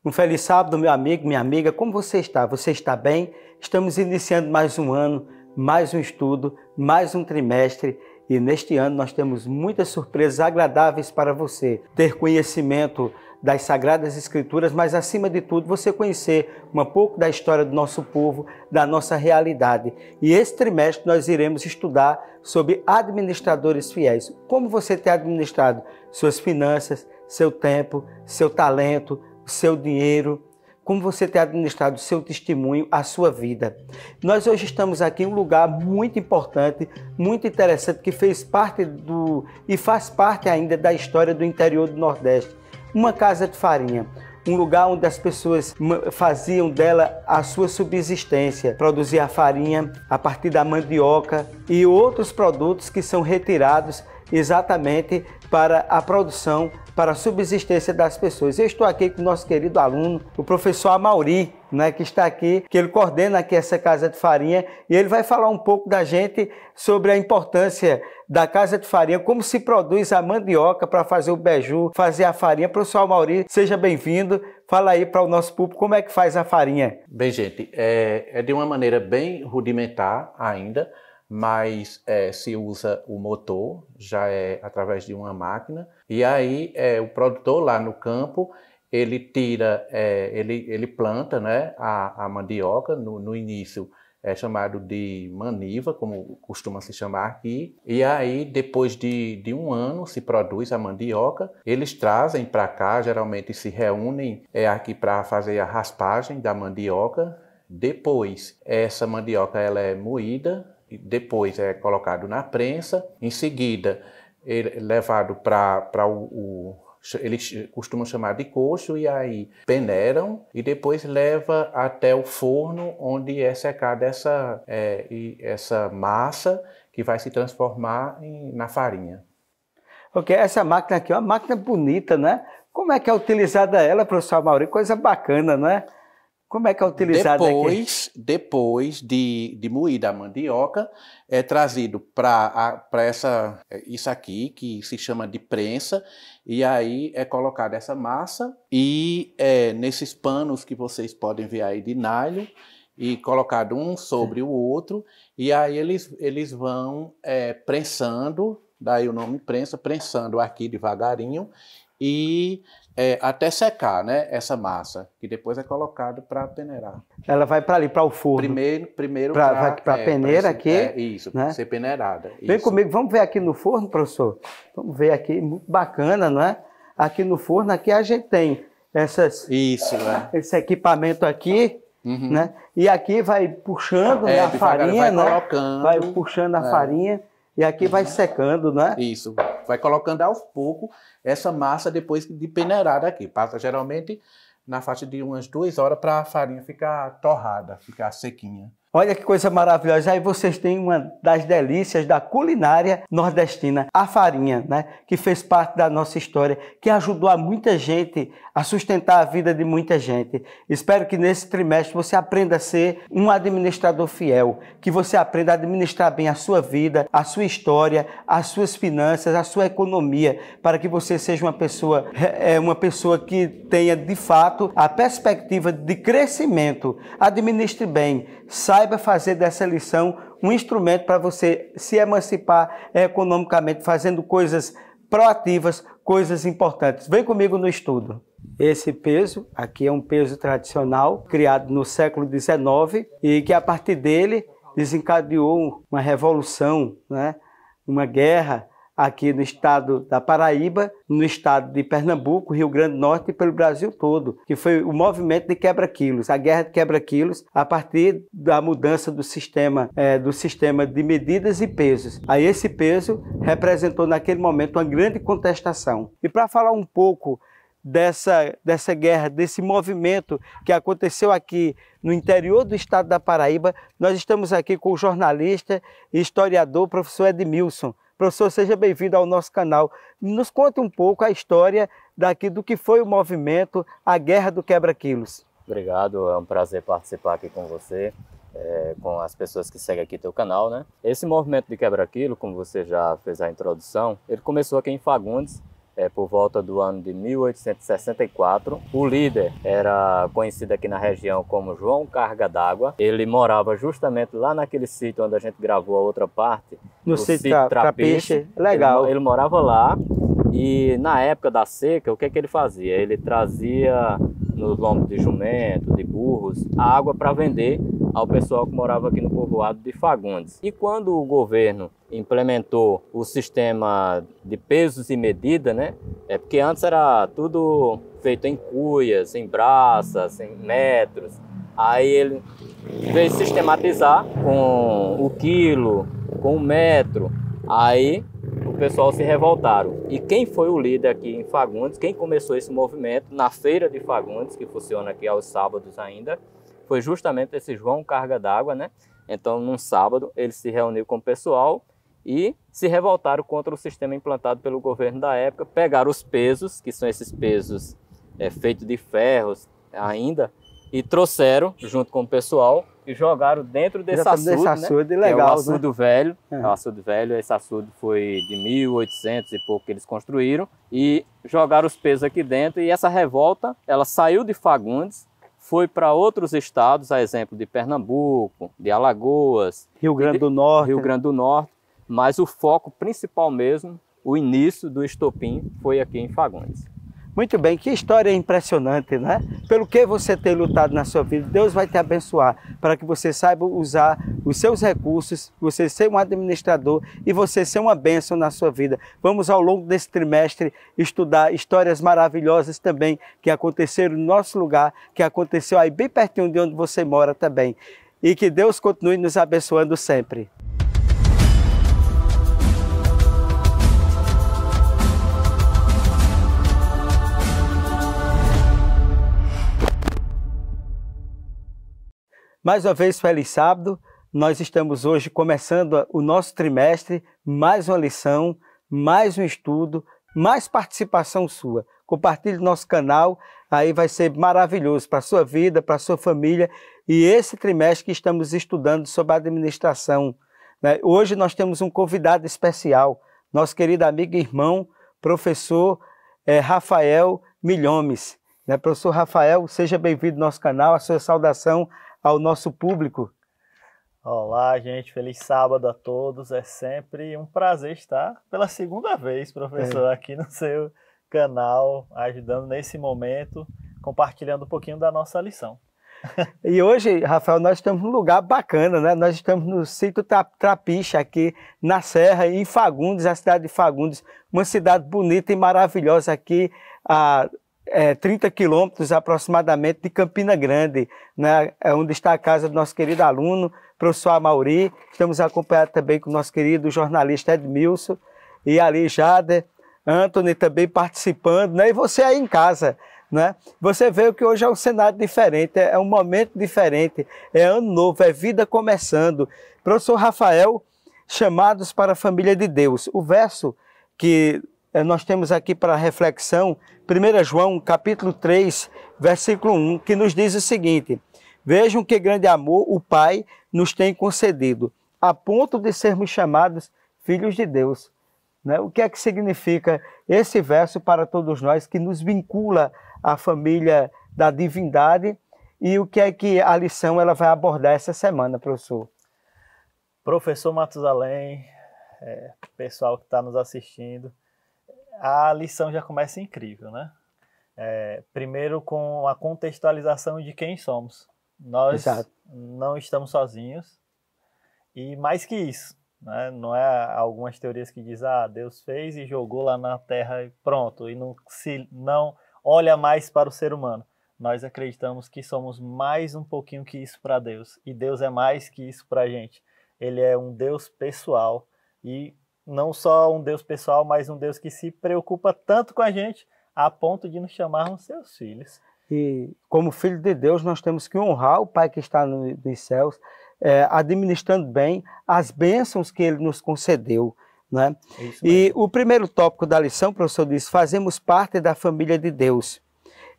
Um feliz sábado, meu amigo, minha amiga. Como você está? Você está bem? Estamos iniciando mais um ano, mais um estudo, mais um trimestre. E neste ano nós temos muitas surpresas agradáveis para você. Ter conhecimento das Sagradas Escrituras, mas acima de tudo você conhecer um pouco da história do nosso povo, da nossa realidade. E esse trimestre nós iremos estudar sobre administradores fiéis. Como você tem administrado suas finanças, seu tempo, seu talento, o seu dinheiro, como você tem administrado o seu testemunho, a sua vida. Nós hoje estamos aqui em um lugar muito importante, muito interessante, que fez parte e faz parte ainda da história do interior do Nordeste. Uma casa de farinha, um lugar onde as pessoas faziam dela a sua subsistência, produzia a farinha a partir da mandioca e outros produtos que são retirados exatamente para a produção, para a subsistência das pessoas. Eu estou aqui com o nosso querido aluno, o professor Amauri, que está aqui, que ele coordena aqui essa casa de farinha, e ele vai falar um pouco da gente sobre a importância da casa de farinha, como se produz a mandioca para fazer o beiju, fazer a farinha. Professor Amauri, seja bem-vindo. Fala aí para o nosso público como é que faz a farinha. Bem, gente, é de uma maneira bem rudimentar ainda, mas se usa o motor, já é através de uma máquina, e aí o produtor lá no campo, ele tira, ele planta, né, a mandioca, no início é chamado de maniva, como costuma se chamar aqui, e aí depois de um ano se produz a mandioca, eles trazem para cá, geralmente se reúnem aqui para fazer a raspagem da mandioca. Depois essa mandioca ela é moída, depois é colocado na prensa, em seguida ele é levado para eles costumam chamar de coxo, e aí peneiram e depois leva até o forno, onde é secada essa massa que vai se transformar na farinha. Ok, essa máquina aqui é uma máquina bonita, né? Como é que é utilizada ela, professor Amauri? Coisa bacana, né? Como é que é utilizada aqui? Depois de moída a mandioca, é trazido para isso aqui, que se chama de prensa, e aí é colocada essa massa, e nesses panos que vocês podem ver aí de nylon, e colocado um sobre o outro, e aí eles vão prensando, daí o nome prensa, prensando aqui devagarinho, e até secar, né, essa massa, que depois é colocado para peneirar. Ela vai para ali, para o forno. Primeiro para a peneira aqui. Isso, né? Ser peneirada. Vem isso. comigo, vamos ver aqui no forno, professor? Vamos ver aqui, muito bacana, não é? Aqui no forno, aqui a gente tem esse equipamento aqui, né? E aqui vai puxando a farinha, vai colocando, vai puxando a farinha, e aqui vai secando, né? Isso, vai colocando aos poucos essa massa depois de peneirada aqui. Passa geralmente na faixa de umas 2 horas para a farinha ficar torrada, ficar sequinha. Olha que coisa maravilhosa. Aí vocês têm uma das delícias da culinária nordestina, a farinha, né? Que fez parte da nossa história, que ajudou a muita gente a sustentar a vida de muita gente. Espero que nesse trimestre você aprenda a ser um administrador fiel, que você aprenda a administrar bem a sua vida, a sua história, as suas finanças, a sua economia, para que você seja uma pessoa que tenha de fato a perspectiva de crescimento. Administre bem, saiba fazer dessa lição um instrumento para você se emancipar economicamente, fazendo coisas proativas, coisas importantes. Vem comigo no estudo. Esse peso aqui é um peso tradicional, criado no século XIX, e que a partir dele desencadeou uma revolução, né? Uma guerra aqui no estado da Paraíba, no estado de Pernambuco, Rio Grande do Norte e pelo Brasil todo, que foi o movimento de quebra-quilos, a guerra de quebra-quilos, a partir da mudança do sistema de medidas e pesos. Aí esse peso representou naquele momento uma grande contestação. E para falar um pouco dessa guerra, desse movimento que aconteceu aqui no interior do estado da Paraíba, nós estamos aqui com o jornalista e historiador, professor Edmilson. Professor, seja bem-vindo ao nosso canal. Nos conte um pouco a história do que foi o movimento, a Guerra do Quebra-Quilos. Obrigado, é um prazer participar aqui com você, com as pessoas que seguem aqui teu canal, né? Esse movimento de quebra-quilo, como você já fez a introdução, ele começou aqui em Fagundes, por volta do ano de 1864. O líder era conhecido aqui na região como João Carga d'Água. Ele morava justamente lá naquele sítio onde a gente gravou a outra parte. No sítio Trapiche. Legal. Ele morava lá e na época da seca, o que ele fazia? Ele trazia nos lombos de jumento, de burros, a água para vender ao pessoal que morava aqui no povoado de Fagundes. E quando o governo implementou o sistema de pesos e medida, né? Porque antes era tudo feito em cuias, em braças, em metros. Aí ele veio sistematizar com o quilo, com o metro. Aí o pessoal se revoltaram. E quem foi o líder aqui em Fagundes, quem começou esse movimento na feira de Fagundes, que funciona aqui aos sábados ainda, foi justamente esse João Carga d'Água, né? Então, num sábado, ele se reuniu com o pessoal e se revoltaram contra o sistema implantado pelo governo da época, pegaram os pesos, que são esses pesos feitos de ferros ainda, e trouxeram junto com o pessoal e jogaram dentro desse açude, né? Legal, é o açude, né? velho. O açude velho, esse açude foi de 1800 e pouco que eles construíram, e jogaram os pesos aqui dentro, e essa revolta, ela saiu de Fagundes, foi para outros estados, a exemplo de Pernambuco, de Alagoas, Rio Grande do Norte, mas o foco principal mesmo, o início do estopim, foi aqui em Fagundes. Muito bem, que história impressionante, né? Pelo que você tem lutado na sua vida, Deus vai te abençoar para que você saiba usar os seus recursos, você ser um administrador e você ser uma bênção na sua vida. Vamos ao longo desse trimestre estudar histórias maravilhosas também que aconteceram no nosso lugar, que aconteceu aí bem pertinho de onde você mora também. E que Deus continue nos abençoando sempre. Mais uma vez, feliz sábado. Nós estamos hoje começando o nosso trimestre, mais uma lição, mais um estudo, mais participação sua. Compartilhe no nosso canal, aí vai ser maravilhoso para a sua vida, para a sua família. E esse trimestre que estamos estudando sobre a administração, né? Hoje nós temos um convidado especial, nosso querido amigo e irmão, professor Rafael Milhomes. Né? Professor Rafael, seja bem-vindo ao nosso canal, a sua saudação ao nosso público. Olá, gente, feliz sábado a todos. É sempre um prazer estar pela segunda vez, professor, aqui no seu canal, ajudando nesse momento, compartilhando um pouquinho da nossa lição. E hoje, Rafael, nós estamos num lugar bacana, né? Nós estamos no sítio Trapiche, aqui na Serra, em Fagundes, a cidade de Fagundes, uma cidade bonita e maravilhosa aqui, 30 quilômetros aproximadamente de Campina Grande, né, onde está a casa do nosso querido aluno, professor Amauri. Estamos acompanhados também com o nosso querido jornalista Edmilson, e ali Jader, Anthony também participando, né, e você aí em casa. Né? Você vê que hoje é um cenário diferente, é um momento diferente, é ano novo, é vida começando. Professor Rafael, chamados para a família de Deus. O verso que nós temos aqui para reflexão, 1 João, capítulo 3, versículo 1, que nos diz o seguinte: vejam que grande amor o Pai nos tem concedido, a ponto de sermos chamados filhos de Deus. Né? O que é que significa esse verso para todos nós, que nos vincula à família da divindade, e o que é que a lição ela vai abordar essa semana, professor? Professor Matusalém, pessoal que está nos assistindo, a lição já começa incrível, né? Primeiro com a contextualização de quem somos. Nós não estamos sozinhos, e mais que isso, né? Não é algumas teorias que dizem, Deus fez e jogou lá na terra e pronto, e não olha mais para o ser humano. Nós acreditamos que somos mais um pouquinho que isso para Deus, e Deus é mais que isso para a gente. Ele é um Deus pessoal, e não só um Deus pessoal, mas um Deus que se preocupa tanto com a gente, a ponto de nos chamarmos seus filhos. E como filho de Deus, nós temos que honrar o Pai que está nos céus, administrando bem as bênçãos que Ele nos concedeu. Né? E o primeiro tópico da lição, o professor disse, fazemos parte da família de Deus.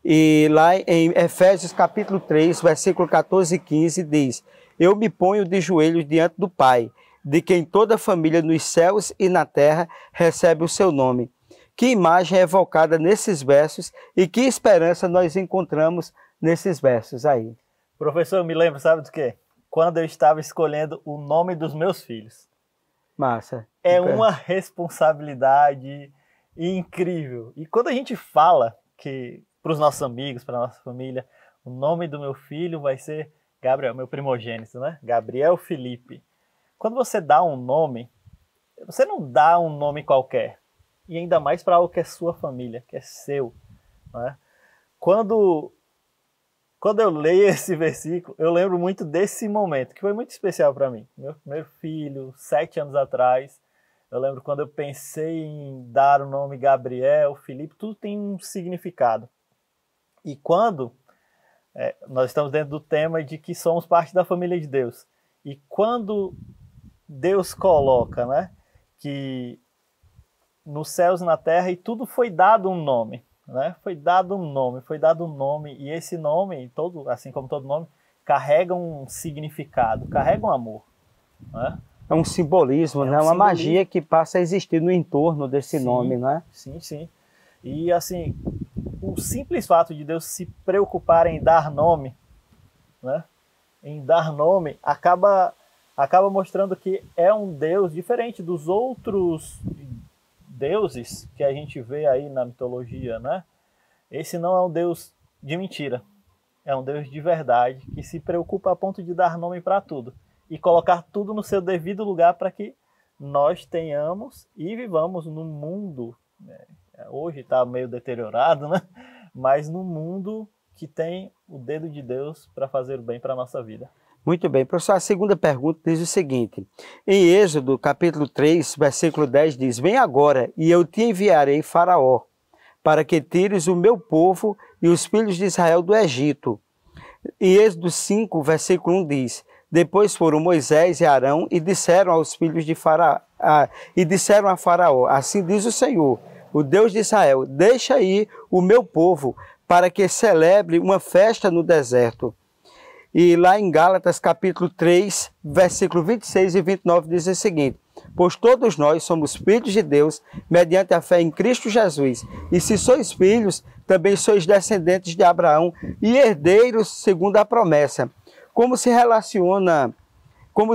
E lá em Efésios capítulo 3, versículo 14 e 15, diz: eu me ponho de joelhos diante do Pai, de quem toda a família nos céus e na terra recebe o seu nome. Que imagem é evocada nesses versos e que esperança nós encontramos nesses versos aí? Professor, eu me lembro, sabe do quê? Quando eu estava escolhendo o nome dos meus filhos. Massa. É uma responsabilidade incrível. E quando a gente fala que para os nossos amigos, para a nossa família, o nome do meu filho vai ser Gabriel, meu primogênito, né? Gabriel Felipe. Quando você dá um nome, você não dá um nome qualquer. E ainda mais para algo que é sua família, que é seu. Né? Quando eu leio esse versículo, eu lembro muito desse momento, que foi muito especial para mim. Meu primeiro filho, 7 anos atrás. Eu lembro quando eu pensei em dar o nome Gabriel, Felipe, tudo tem um significado. E quando nós estamos dentro do tema de que somos parte da família de Deus. E quando Deus coloca, né, que nos céus e na terra, e tudo foi dado um nome, né? Foi dado um nome, e esse nome, todo, assim como todo nome, carrega um significado, carrega um amor, né? É um simbolismo, né? Uma magia que passa a existir no entorno desse nome, né? Sim, sim. E assim, o simples fato de Deus se preocupar em dar nome, né? Em dar nome, acaba mostrando que é um Deus diferente dos outros deuses que a gente vê aí na mitologia, né? Esse não é um Deus de mentira. É um Deus de verdade, que se preocupa a ponto de dar nome para tudo e colocar tudo no seu devido lugar para que nós tenhamos e vivamos num mundo, né? Hoje está meio deteriorado, né? Mas num mundo que tem o dedo de Deus para fazer o bem para a nossa vida. Muito bem. Professor, a segunda pergunta diz o seguinte. Em Êxodo, capítulo 3, versículo 10, diz: Vem agora, e eu te enviarei Faraó, para que tires o meu povo e os filhos de Israel do Egito. E Êxodo 5, versículo 1 diz: Depois foram Moisés e Arão e disseram aos filhos de Faraó, e disseram a Faraó: Assim diz o Senhor, o Deus de Israel, deixa ir o meu povo, para que celebre uma festa no deserto. E lá em Gálatas, capítulo 3, versículo 26 e 29, diz o seguinte: Pois todos nós somos filhos de Deus, mediante a fé em Cristo Jesus. E se sois filhos, também sois descendentes de Abraão e herdeiros segundo a promessa. Como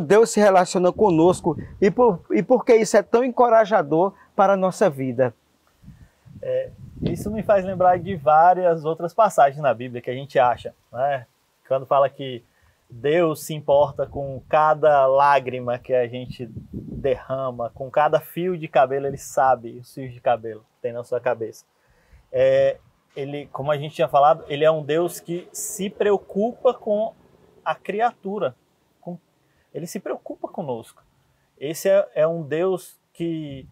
Deus se relaciona conosco e por que isso é tão encorajador para a nossa vida? Isso me faz lembrar de várias outras passagens na Bíblia que a gente acha, né? Quando fala que Deus se importa com cada lágrima que a gente derrama, com cada fio de cabelo, ele sabe os fios de cabelo que tem na sua cabeça. Ele, como a gente tinha falado, ele é um Deus que se preocupa com a criatura. Ele se preocupa conosco. Esse é um Deus que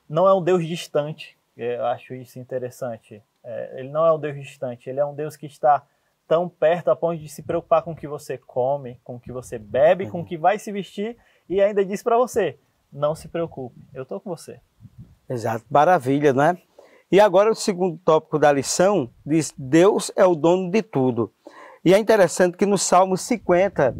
não é um Deus distante. Eu acho isso interessante. Ele não é um Deus distante, ele é um Deus que está tão perto a ponto de se preocupar com o que você come, com o que você bebe, com o que vai se vestir, e ainda diz para você: não se preocupe, eu estou com você. Exato, maravilha, não é? E agora o segundo tópico da lição diz: Deus é o dono de tudo. E é interessante que no Salmo 50,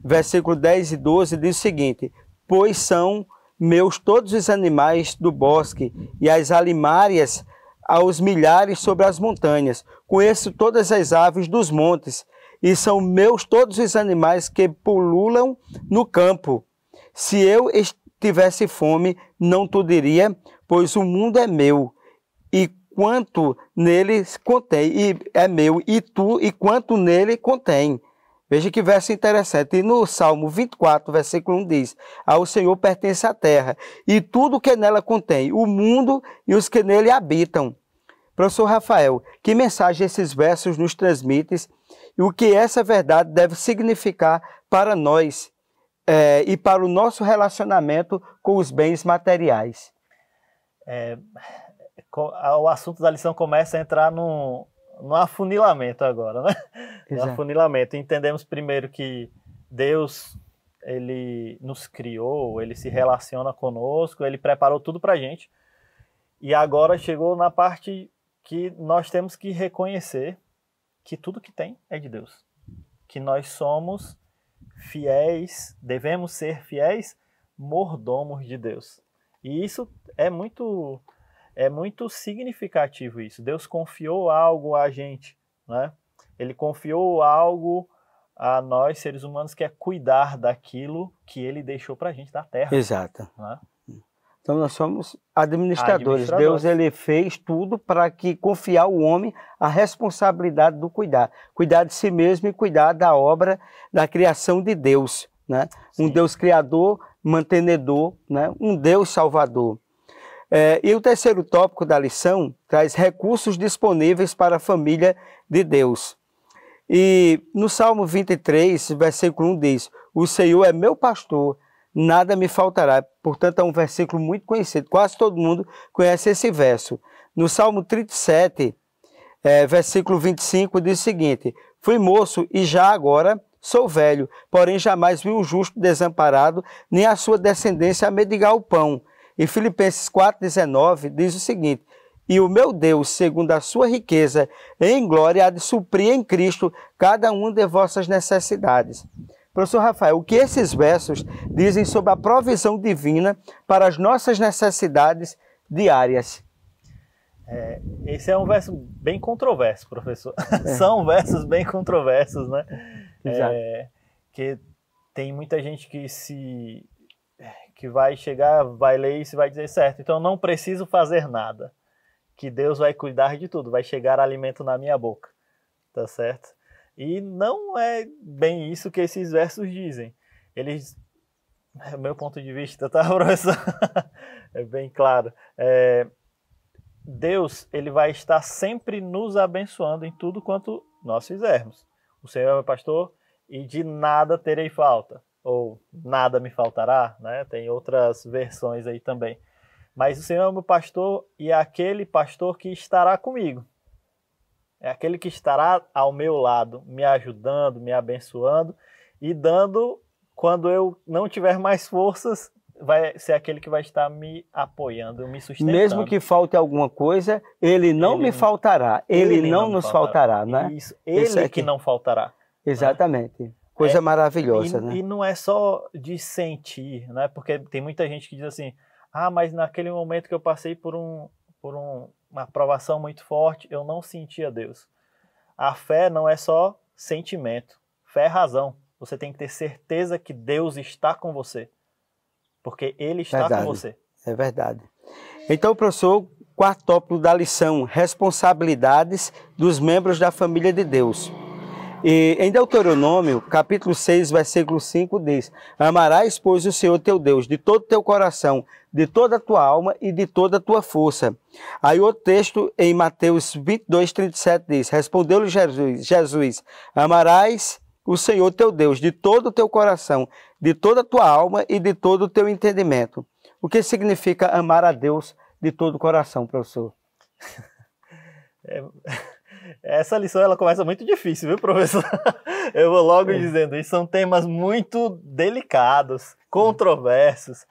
versículo 10 e 12, diz o seguinte: Pois são meus todos os animais do bosque e as alimárias aos milhares sobre as montanhas. Conheço todas as aves dos montes, e são meus todos os animais que pululam no campo. Se eu tivesse fome, não tu diria, pois o mundo é meu, e quanto nele contém, e é meu, e quanto nele contém. Veja que verso interessante. E no Salmo 24, versículo 1 diz: Ao Senhor pertence a terra, e tudo que nela contém, o mundo e os que nele habitam. Professor Rafael, que mensagem esses versos nos transmitem e o que essa verdade deve significar para nós e para o nosso relacionamento com os bens materiais? O assunto da lição começa a entrar no afunilamento agora, né? No afunilamento. Entendemos primeiro que Deus, ele nos criou, ele se relaciona conosco, ele preparou tudo para a gente. E agora chegou na parte que nós temos que reconhecer que tudo que tem é de Deus. Que nós somos fiéis, devemos ser fiéis mordomos de Deus. E isso é muito é muito significativo isso. Deus confiou algo a gente, né? Ele confiou algo a nós, seres humanos, que é cuidar daquilo que ele deixou para a gente da terra. Exato. Né? Então nós somos administradores. Deus ele fez tudo para que confiar ao homem a responsabilidade do cuidar. Cuidar de si mesmo e cuidar da obra, da criação de Deus. Né? Um Deus criador, mantenedor, né? Um Deus salvador. E o terceiro tópico da lição traz recursos disponíveis para a família de Deus. E no Salmo 23, versículo 1 diz: o Senhor é meu pastor, nada me faltará. Portanto, é um versículo muito conhecido, quase todo mundo conhece esse verso. No Salmo 37, versículo 25, diz o seguinte: fui moço e já agora sou velho, porém jamais vi um justo desamparado, nem a sua descendência a mendigar o pão. E Filipenses 4,19 diz o seguinte: e o meu Deus, segundo a sua riqueza em glória, há de suprir em Cristo cada uma de vossas necessidades. Professor Rafael, o que esses versos dizem sobre a provisão divina para as nossas necessidades diárias? Esse é um verso bem controverso, professor. São versos bem controversos, né? Que tem muita gente que vai chegar, vai ler isso e vai dizer, certo, então não preciso fazer nada, que Deus vai cuidar de tudo, vai chegar alimento na minha boca, tá certo? E não é bem isso que esses versos dizem. Eles, meu ponto de vista, tá, professor? É bem claro. Deus, ele vai estar sempre nos abençoando em tudo quanto nós fizermos. O Senhor é meu pastor e de nada terei falta, ou nada me faltará, né? Tem outras versões aí também. Mas o Senhor é meu pastor e é aquele pastor que estará comigo. É aquele que estará ao meu lado, me ajudando, me abençoando e dando, quando eu não tiver mais forças, vai ser aquele que vai estar me apoiando, me sustentando. Mesmo que falte alguma coisa, ele não me faltará. Ele não nos faltará, né? Isso, ele que não faltará. Exatamente. Né? Coisa maravilhosa, né? E não é só de sentir, né? Porque tem muita gente que diz assim, mas naquele momento que eu passei por uma provação muito forte, eu não sentia Deus. A fé não é só sentimento. Fé é razão. Você tem que ter certeza que Deus está com você. Porque Ele está com você. É verdade. Então, professor, quarto tópico da lição, responsabilidades dos membros da família de Deus. E em Deuteronômio, capítulo 6, versículo 5, diz: amarás, pois, o Senhor teu Deus de todo o teu coração, de toda a tua alma e de toda a tua força. Aí outro texto em Mateus 22, 37 diz: respondeu-lhe Jesus, amarás o Senhor teu Deus de todo o teu coração, de toda a tua alma e de todo o teu entendimento. O que significa amar a Deus de todo o coração, professor? Essa lição ela começa muito difícil, viu, professor? Eu vou logo dizendo, isso são temas muito delicados, controversos.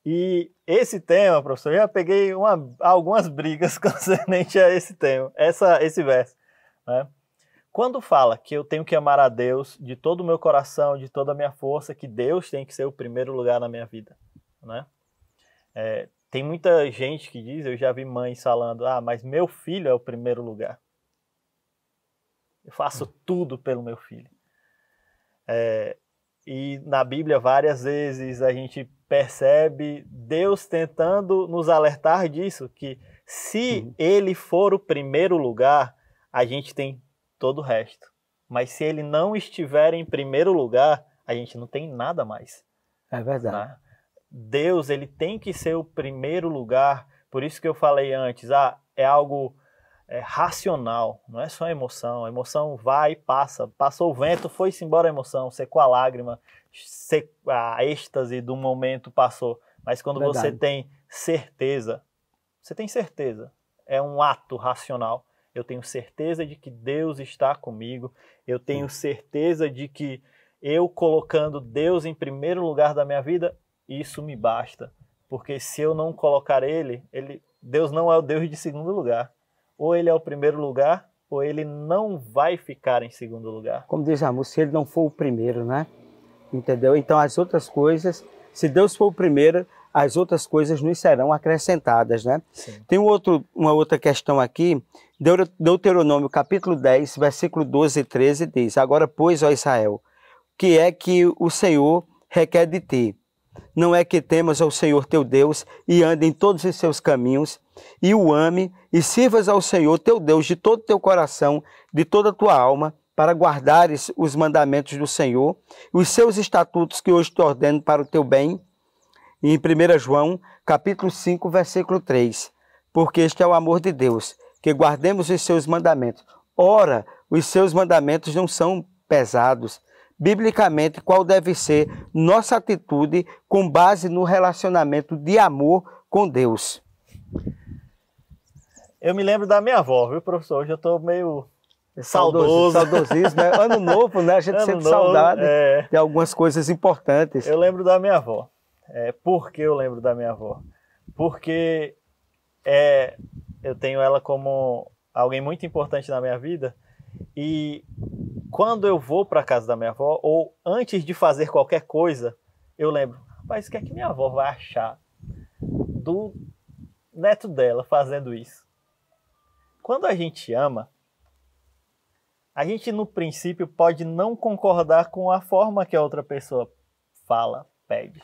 E esse tema, professor, eu já peguei algumas brigas concernente a esse tema, esse verso, né? Quando fala que eu tenho que amar a Deus de todo o meu coração, de toda a minha força, que Deus tem que ser o primeiro lugar na minha vida, né? Tem muita gente que diz, eu já vi mães falando, mas meu filho é o primeiro lugar. Eu faço tudo pelo meu filho. E na Bíblia, várias vezes, a gente percebe Deus tentando nos alertar disso, que se Ele for o primeiro lugar, a gente tem todo o resto. Mas se Ele não estiver em primeiro lugar, a gente não tem nada mais. É verdade. Né? Deus, Ele tem que ser o primeiro lugar. Por isso que eu falei antes, é algo racional, não é só emoção. A emoção vai e passa. Passou o vento, foi-se embora a emoção, secou a lágrima, a êxtase do momento passou. Mas quando você tem certeza, é um ato racional. Eu tenho certeza de que Deus está comigo, eu tenho certeza de que eu colocando Deus em primeiro lugar da minha vida, isso me basta. Porque se eu não colocar Deus não é o Deus de segundo lugar. Ou Ele é o primeiro lugar, ou Ele não vai ficar em segundo lugar. Como diz a música, se Ele não for o primeiro, né? Entendeu? Então as outras coisas, se Deus for o primeiro, as outras coisas nos serão acrescentadas, né? Sim. Tem uma outra questão aqui, Deuteronômio capítulo 10, versículo 12 e 13 diz: agora, pois, ó Israel, que é que o Senhor requer de ti? Não é que temas ao Senhor teu Deus e ande em todos os seus caminhos, e o ame, e sirvas ao Senhor teu Deus de todo o teu coração, de toda a tua alma, para guardares os mandamentos do Senhor, os seus estatutos que hoje te ordeno para o teu bem. E em 1 João, capítulo 5, versículo 3, porque este é o amor de Deus, que guardemos os seus mandamentos. Ora, os seus mandamentos não são pesados. Biblicamente, qual deve ser nossa atitude com base no relacionamento de amor com Deus? Eu me lembro da minha avó, viu, professor? Hoje eu estou meio saudoso. Saudosismo, né? Ano novo, né? A gente Ano sente novo, saudade de algumas coisas importantes. Eu lembro da minha avó. Por que eu lembro da minha avó? Porque eu tenho ela como alguém muito importante na minha vida, e quando eu vou para a casa da minha avó, ou antes de fazer qualquer coisa, eu lembro, rapaz, o que é que minha avó vai achar do neto dela fazendo isso? Quando a gente ama, a gente no princípio pode não concordar com a forma que a outra pessoa fala, pede.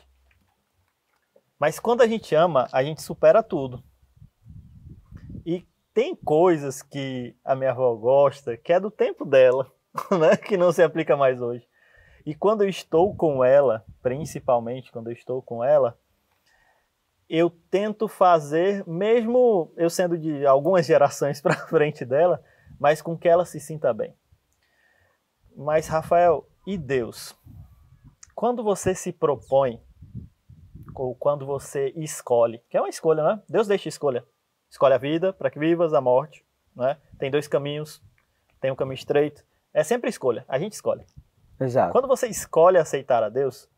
Mas quando a gente ama, a gente supera tudo. E tem coisas que a minha avó gosta, que é do tempo dela, né? Que não se aplica mais hoje. E quando eu estou com ela, principalmente quando eu estou com ela, eu tento fazer, mesmo eu sendo de algumas gerações para frente dela, mas com que ela se sinta bem. Mas, Rafael, e Deus? Quando você se propõe, ou quando você escolhe, que é uma escolha, né? Deus deixa escolha. Escolhe a vida para que vivas, a morte, né? Tem dois caminhos, tem um caminho estreito. É sempre escolha, a gente escolhe. Exato. Quando você escolhe aceitar a Deus,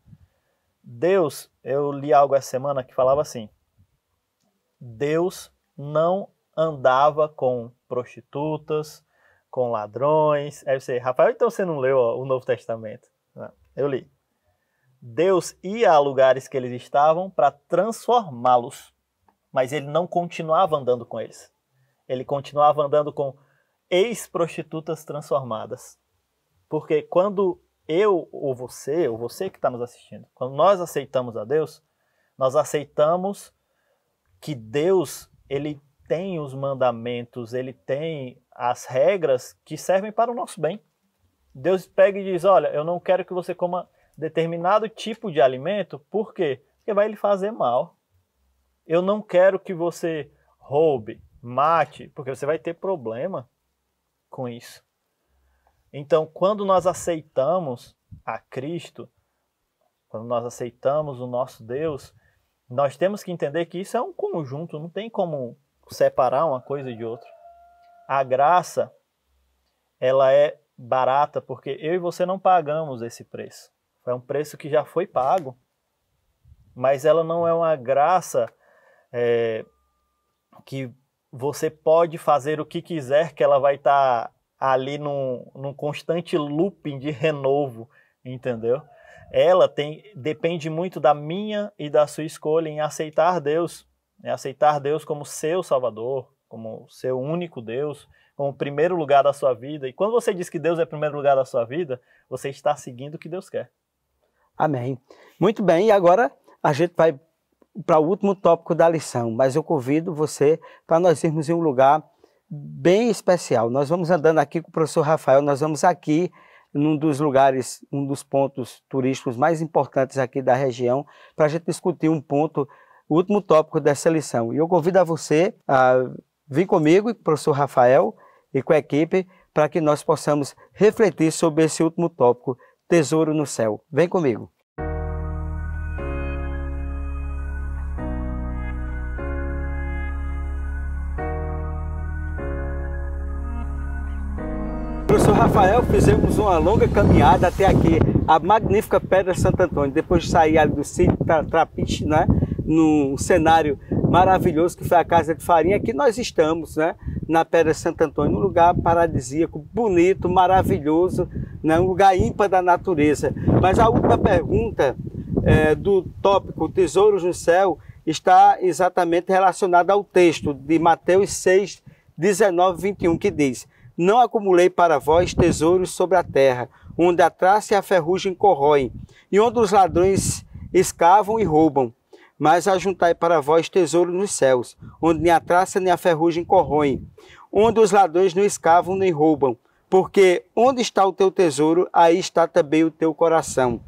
eu li algo essa semana que falava assim: Deus não andava com prostitutas, com ladrões. Aí você, Rafael, então você não leu o Novo Testamento? Não, eu li. Deus ia a lugares que eles estavam para transformá-los, mas ele não continuava andando com eles. Ele continuava andando com ex-prostitutas transformadas. Porque quando eu ou você que está nos assistindo, quando nós aceitamos a Deus, nós aceitamos que Deus, ele tem os mandamentos, ele tem as regras que servem para o nosso bem. Deus pega e diz, olha, eu não quero que você coma determinado tipo de alimento, por quê? Porque vai lhe fazer mal. Eu não quero que você roube, mate, porque você vai ter problema com isso. Então, quando nós aceitamos a Cristo, quando nós aceitamos o nosso Deus, nós temos que entender que isso é um conjunto, não tem como separar uma coisa de outra. A graça, ela é barata porque eu e você não pagamos esse preço. É um preço que já foi pago, mas ela não é uma graça que você pode fazer o que quiser, que ela vai estar ali num constante looping de renovo, entendeu? Ela depende muito da minha e da sua escolha em aceitar Deus, aceitar Deus como seu Salvador, como seu único Deus, como o primeiro lugar da sua vida. E quando você diz que Deus é o primeiro lugar da sua vida, você está seguindo o que Deus quer. Amém. Muito bem, e agora a gente vai para o último tópico da lição, mas eu convido você para nós irmos em um lugar bem especial. Nós vamos andando aqui com o professor Rafael, nós vamos aqui num dos lugares, um dos pontos turísticos mais importantes aqui da região, para a gente discutir um ponto, o último tópico dessa lição. E eu convido a você a vir comigo, com o professor Rafael e com a equipe, para que nós possamos refletir sobre esse último tópico, Tesouro no Céu. Vem comigo. Professor Rafael, fizemos uma longa caminhada até aqui, a magnífica Pedra Santo Antônio, depois de sair ali do sítio Trapiche, né, num cenário maravilhoso que foi a Casa de Farinha. Aqui nós estamos, né, na Pedra Santo Antônio, um lugar paradisíaco, bonito, maravilhoso, né, um lugar ímpar da natureza. Mas a última pergunta do tópico Tesouros no Céu está exatamente relacionado ao texto de Mateus 6, 19, 21, que diz: não acumulei para vós tesouros sobre a terra, onde a traça e a ferrugem corroem, e onde os ladrões escavam e roubam. Mas ajuntai para vós tesouros nos céus, onde nem a traça nem a ferrugem corroem, onde os ladrões não escavam nem roubam. Porque onde está o teu tesouro, aí está também o teu coração.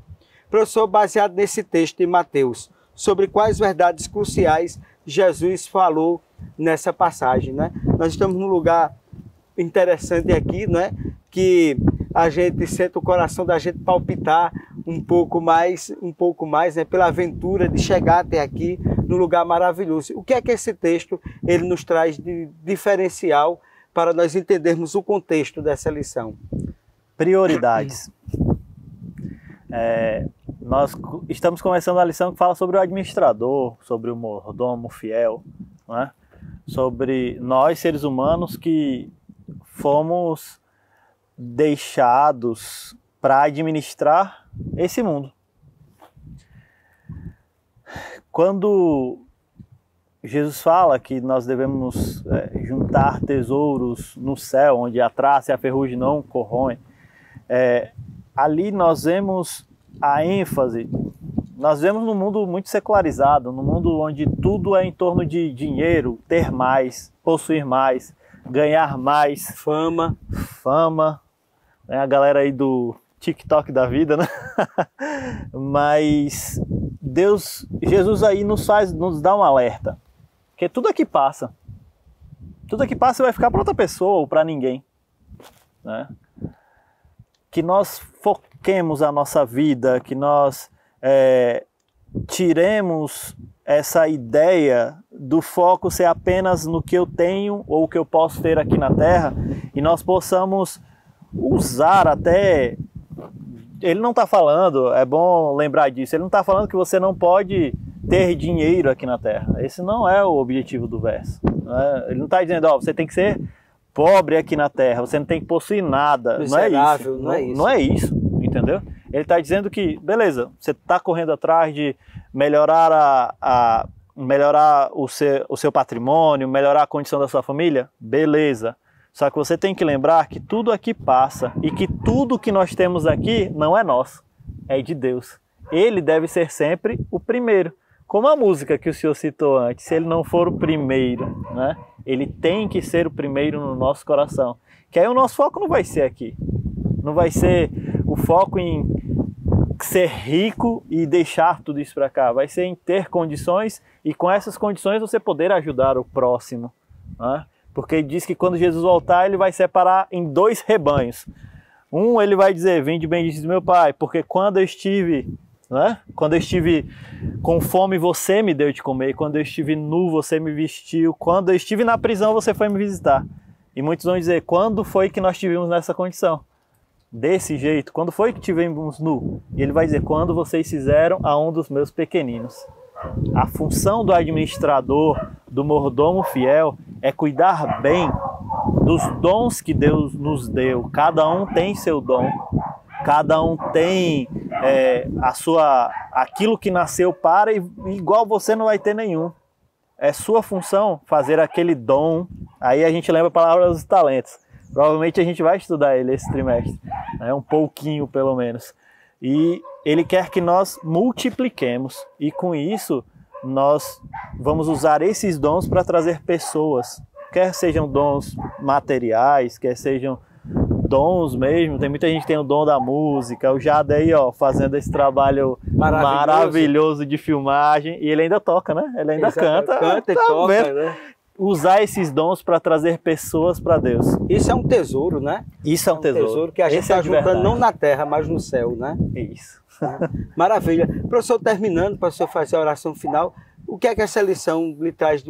Professor, baseado nesse texto de Mateus, sobre quais verdades cruciais Jesus falou nessa passagem, né? Nós estamos num lugar interessante aqui, né? Que a gente sente o coração da gente palpitar um pouco mais, né? Pela aventura de chegar até aqui, num lugar maravilhoso. O que é que esse texto ele nos traz de diferencial para nós entendermos o contexto dessa lição? Prioridades. Nós estamos começando a lição que fala sobre o administrador, sobre o mordomo fiel, né? Sobre nós, seres humanos, que fomos deixados para administrar esse mundo. Quando Jesus fala que nós devemos juntar tesouros no céu, onde a traça e a ferrugem não corroem, ali nós vemos a ênfase. Nós vemos num mundo muito secularizado, num mundo onde tudo é em torno de dinheiro, ter mais, possuir mais, ganhar mais. Fama, né? A galera aí do TikTok da vida, né? Mas Jesus aí nos dá um alerta, porque tudo aqui passa. Tudo aqui passa e vai ficar para outra pessoa ou para ninguém, né? Que nós foquemos a nossa vida, que nós tiremos essa ideia do foco ser apenas no que eu tenho ou o que eu posso ter aqui na Terra, e nós possamos usar até... Ele não está falando, é bom lembrar disso, ele não está falando que você não pode ter dinheiro aqui na Terra. Esse não é o objetivo do verso, né? Ele não está dizendo, você tem que ser pobre aqui na Terra, você não tem que possuir nada. Miserável, não é isso, entendeu? Ele está dizendo que, beleza, você está correndo atrás de melhorar melhorar o seu patrimônio, melhorar a condição da sua família, beleza. Só que você tem que lembrar que tudo aqui passa e que tudo que nós temos aqui não é nosso, é de Deus. Ele deve ser sempre o primeiro. Como a música que o senhor citou antes, se ele não for o primeiro, né? Ele tem que ser o primeiro no nosso coração. Que aí o nosso foco não vai ser aqui. Não vai ser o foco em ser rico e deixar tudo isso para cá. Vai ser em ter condições e com essas condições você poder ajudar o próximo, né? Porque ele diz que quando Jesus voltar, ele vai separar em 2 rebanhos. Um, ele vai dizer, vinde bendito meu Pai, porque quando eu estive, né? Quando eu estive com fome, você me deu de comer. Quando eu estive nu, você me vestiu. Quando eu estive na prisão, você foi me visitar. E muitos vão dizer, quando foi que nós estivemos nessa condição? Desse jeito, quando foi que tivemos nu? E ele vai dizer, quando vocês fizeram a um dos meus pequeninos. A função do administrador, do mordomo fiel, é cuidar bem dos dons que Deus nos deu. Cada um tem seu dom, cada um tem aquilo que nasceu para, e igual você não vai ter nenhum. É sua função fazer aquele dom. Aí a gente lembra a palavra dos talentos. Provavelmente a gente vai estudar ele esse trimestre, né? Um pouquinho pelo menos. E ele quer que nós multipliquemos, e com isso nós vamos usar esses dons para trazer pessoas, quer sejam dons materiais, quer sejam dons mesmo. Tem muita gente que tem o dom da música, o Jade aí, fazendo esse trabalho maravilhoso de filmagem, e ele ainda toca, né? Ele ainda canta e toca, né? Usar esses dons para trazer pessoas para Deus. Isso é um tesouro, né? Isso é um tesouro que a gente está juntando não na terra, mas no céu, né? Isso. Maravilha. Professor, terminando, para o senhor fazer a oração final, o que é que essa lição lhe traz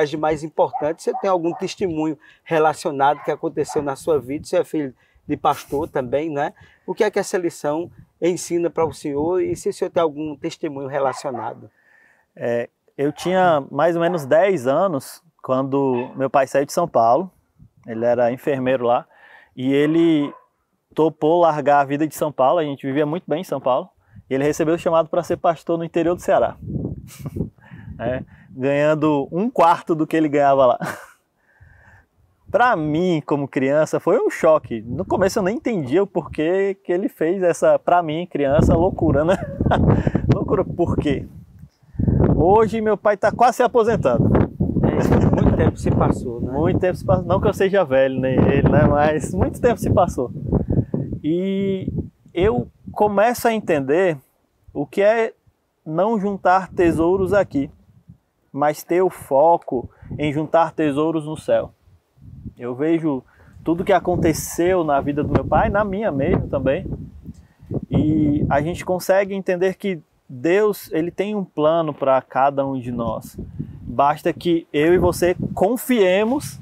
de mais importante? Você tem algum testemunho relacionado que aconteceu na sua vida? Você é filho de pastor também, né? O que é que essa lição ensina para o senhor, e se o senhor tem algum testemunho relacionado? Eu tinha mais ou menos 10 anos quando meu pai saiu de São Paulo. Ele era enfermeiro lá e ele topou largar a vida de São Paulo. A gente vivia muito bem em São Paulo. Ele recebeu o chamado para ser pastor no interior do Ceará, ganhando 1/4 do que ele ganhava lá. Para mim, como criança, foi um choque. No começo eu nem entendia o porquê que ele fez essa, para mim, criança, loucura, né? Loucura, por quê? Hoje meu pai está quase se aposentando. Muito tempo se passou, né? Muito tempo se passou. Não que eu seja velho, nem ele, né? Mas muito tempo se passou. E eu começo a entender o que é não juntar tesouros aqui, mas ter o foco em juntar tesouros no céu. Eu vejo tudo que aconteceu na vida do meu pai, na minha mesmo também, e a gente consegue entender que Deus, ele tem um plano para cada um de nós. Basta que eu e você confiemos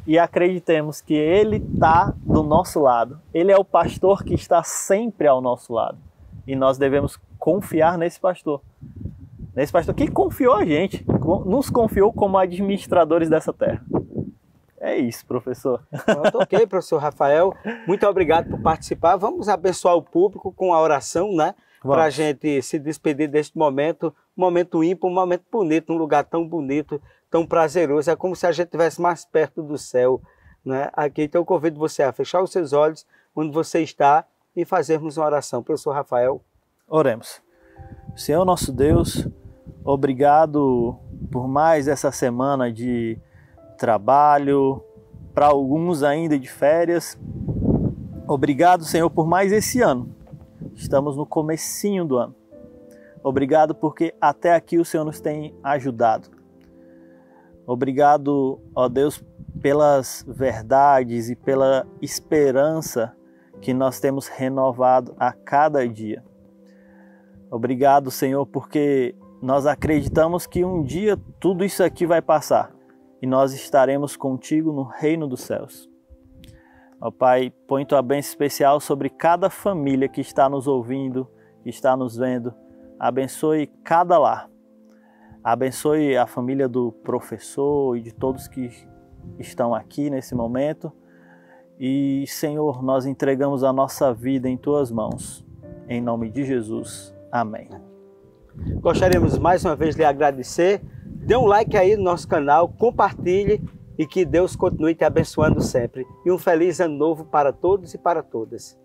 e acreditemos que Ele está do nosso lado. Ele é o pastor que está sempre ao nosso lado. E nós devemos confiar nesse pastor. Nesse pastor que confiou a gente, nos confiou como administradores dessa terra. É isso, professor. Ok, professor Rafael. Muito obrigado por participar. Vamos abençoar o público com a oração, né? Para a gente se despedir deste momento, um momento ímpar, um momento bonito, um lugar tão bonito, tão prazeroso. É como se a gente estivesse mais perto do céu, né? Aqui, então eu convido você a fechar os seus olhos onde você está e fazermos uma oração. Professor Rafael. Oremos. Senhor nosso Deus, obrigado por mais essa semana de trabalho, para alguns ainda de férias. Obrigado, Senhor, por mais esse ano. Estamos no comecinho do ano. Obrigado porque até aqui o Senhor nos tem ajudado. Obrigado, ó Deus, pelas verdades e pela esperança que nós temos renovado a cada dia. Obrigado, Senhor, porque nós acreditamos que um dia tudo isso aqui vai passar e nós estaremos contigo no reino dos céus. Ó Pai, põe tua bênção especial sobre cada família que está nos ouvindo, que está nos vendo. Abençoe cada lar. Abençoe a família do professor e de todos que estão aqui nesse momento. E, Senhor, nós entregamos a nossa vida em tuas mãos. Em nome de Jesus. Amém. Gostaríamos mais uma vez de lhe agradecer. Dê um like aí no nosso canal, compartilhe e que Deus continue te abençoando sempre. E um feliz ano novo para todos e para todas.